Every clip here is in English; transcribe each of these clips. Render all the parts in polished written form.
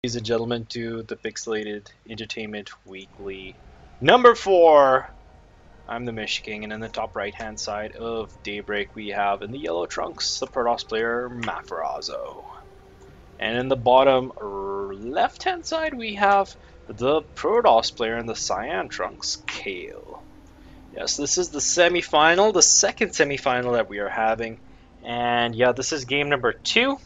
Ladies and gentlemen, to the Pixel8d Entertainment Weekly number 4. I'm the Mish King, and in the top right hand side of Daybreak we have in the yellow trunks the Protoss player Mafarazzo. And in the bottom left hand side we have the Protoss player in the cyan trunks, Kail. Yes, this is the semifinal, the second semifinal that we are having. And yeah, this is game number 2.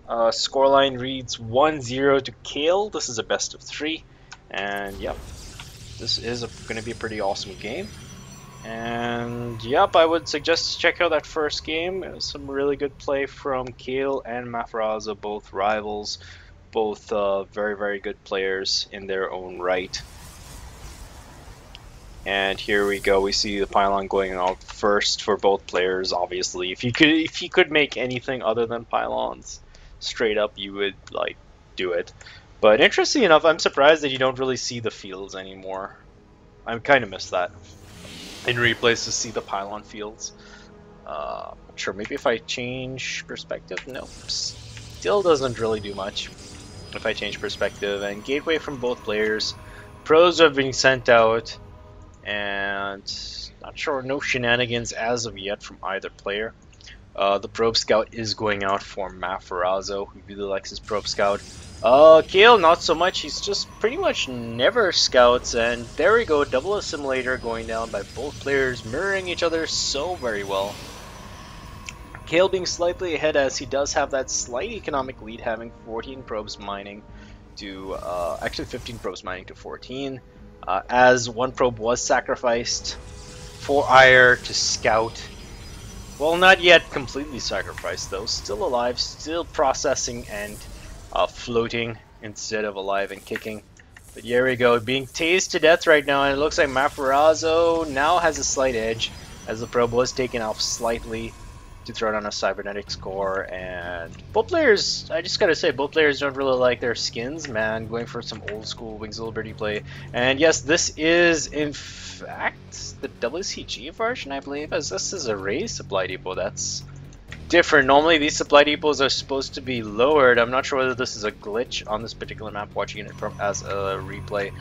Scoreline reads 1-0 to Kail. This is a best of 3, and yep, this is going to be a pretty awesome game. And yep, I would suggest check out that first game. Some really good play from Kail and Mafarazzo, both rivals, both very good players in their own right. And here we go. We see the pylon going out first for both players. Obviously, if you could make anything other than pylons straight up, you would like do it. But interesting enough, I'm surprised that you don't really see the fields anymore. I kind of miss that in replays to see the pylon fields. Sure, maybe if I change perspective. Nope, still doesn't really do much if I change perspective. And gateway from both players. Pros are being sent out, and not sure, no shenanigans as of yet from either player. The probe scout is going out for Mafarazzo, who really likes his probe scout. Kail, not so much. He's just pretty much never scouts, and there we go, double assimilator going down by both players, mirroring each other so very well. Kail being slightly ahead as he does have that slight economic lead, having 14 probes mining to, actually 15 probes mining to 14, as one probe was sacrificed for ire to scout. Well, not yet completely sacrificed though, still alive, still processing and floating instead of alive and kicking. But here we go, being tased to death right now, and it looks like Mafarazzo now has a slight edge as the probe was taken off slightly to throw down a cybernetics core. And both players, I just gotta say, both players don't really like their skins, man, going for some old school Wings of Liberty play. And yes, this is in fact the WCG version, I believe, as this is a raised supply depot. That's different. Normally these supply depots are supposed to be lowered. I'm not sure whether this is a glitch on this particular map, watching it from as a replay.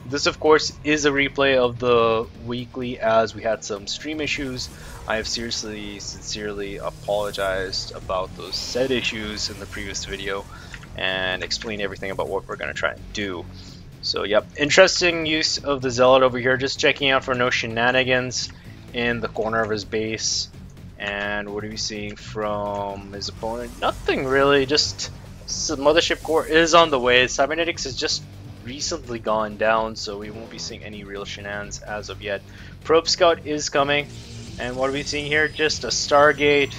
This of course is a replay of the weekly, as we had some stream issues. I have sincerely apologized about those said issues in the previous video and explained everything about what we're going to try and do. So yep, interesting use of the Zealot over here, just checking out for no shenanigans in the corner of his base. And what are we seeing from his opponent? Nothing really, just the mothership core is on the way. Cybernetics has just recently gone down, so we won't be seeing any real shenanigans as of yet. Probe Scout is coming, and what are we seeing here? Just a Stargate.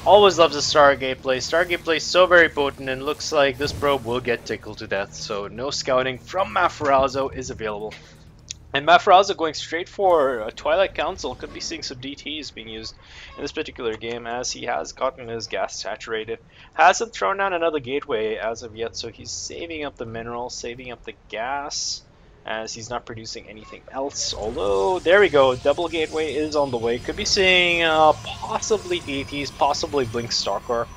Always loves a Stargate play. Stargate play so very potent, and looks like this probe will get tickled to death, so no scouting from Mafarazzo is available. And Mafarazzo going straight for a Twilight Council. Could be seeing some DTs being used in this particular game, as he has gotten his gas saturated. Hasn't thrown down another gateway as of yet, so he's saving up the mineral, saving up the gas, as he's not producing anything else. Although, there we go, double gateway is on the way. Could be seeing possibly DTs, possibly Blink Stalker,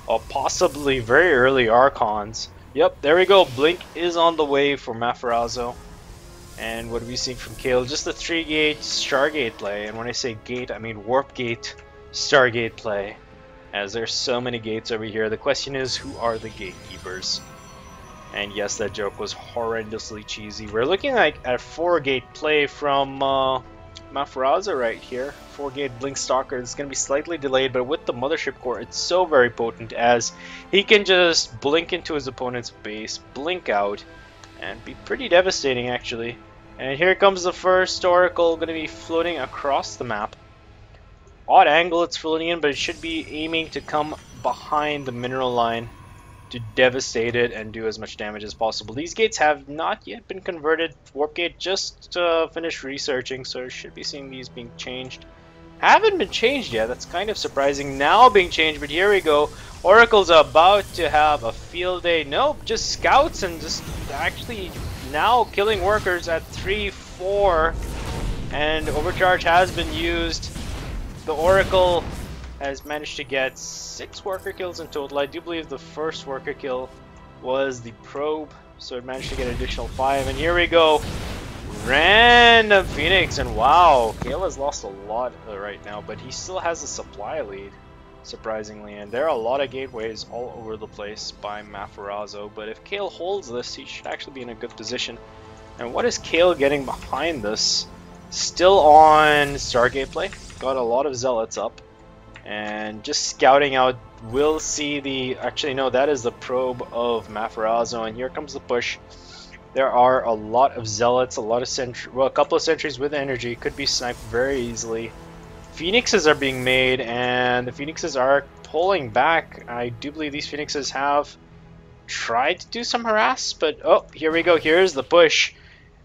or possibly very early Archons. Yep, there we go, Blink is on the way for Mafarazzo. And what are we seeing from Kail? Just the 3-gate Stargate play. And when I say gate, I mean warp gate Stargate play, as there's so many gates over here. The question is, who are the gatekeepers? And yes, that joke was horrendously cheesy. We're looking like at a 4-gate play from Mafarazzo right here. 4-gate Blink Stalker. It's going to be slightly delayed, but with the mothership core, it's so very potent, as he can just blink into his opponent's base, blink out, and be pretty devastating actually. And here comes the first Oracle, going to be floating across the map. Odd angle it's floating in, but it should be aiming to come behind the mineral line to devastate it and do as much damage as possible. These gates have not yet been converted. Warp gate just finished researching, so should be seeing these being changed. Haven't been changed yet, that's kind of surprising. Now being changed, but here we go. Oracle's about to have a field day. Nope, just scouts, and just actually now killing workers at 3-4, and overcharge has been used. The Oracle has managed to get 6 worker kills in total. I do believe the first worker kill was the probe, so it managed to get an additional 5. And here we go, random Phoenix, and wow, Kail has lost a lot right now, but he still has a supply lead, surprisingly. And there are a lot of gateways all over the place by Mafarazzo, but if Kail holds this, he should actually be in a good position. And what is Kail getting behind this? Still on Stargate play, got a lot of zealots up, and just scouting out. We'll see the, actually no, that is the probe of Mafarazzo, and here comes the push. There are a lot of zealots, a lot of sentry, well, a couple of sentries with energy, could be sniped very easily. Phoenixes are being made, and the Phoenixes are pulling back. I do believe these Phoenixes have tried to do some harass, but oh, here we go, here's the push.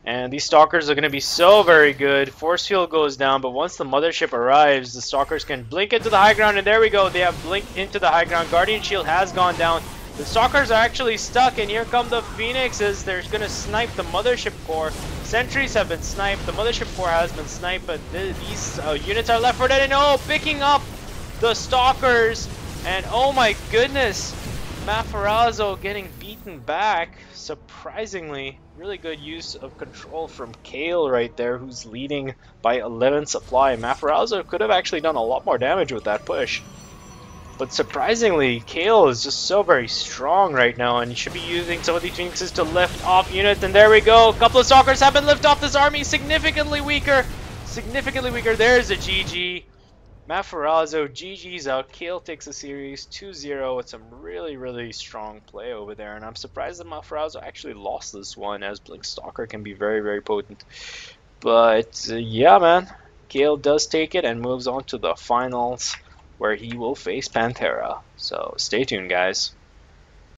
And these Stalkers are going to be so very good. Force field goes down, but once the mothership arrives, the Stalkers can blink into the high ground, and there we go. They have blinked into the high ground. Guardian Shield has gone down. The Stalkers are actually stuck, and here come the Phoenixes. They're going to snipe the mothership core. Sentries have been sniped. The mothership core has been sniped, but these units are left for dead. And oh, picking up the Stalkers. And oh my goodness, Mafarazzo getting beaten back. Surprisingly, really good use of control from Kail right there, who's leading by 11 supply. Mafarazzo could have actually done a lot more damage with that push. But surprisingly, Kail is just so very strong right now, and he should be using some of these Phoenixes to lift off units. And there we go, a couple of Stalkers have been lifted off. This army significantly weaker. Significantly weaker. There's a GG. Mafarazzo, GG's out. Kail takes the series 2-0 with some really, really strong play over there. And I'm surprised that Mafarazzo actually lost this one, as Blink Stalker can be very, very potent. But yeah, man. Kail does take it and moves on to the finals, where he will face Pantera. So stay tuned, guys.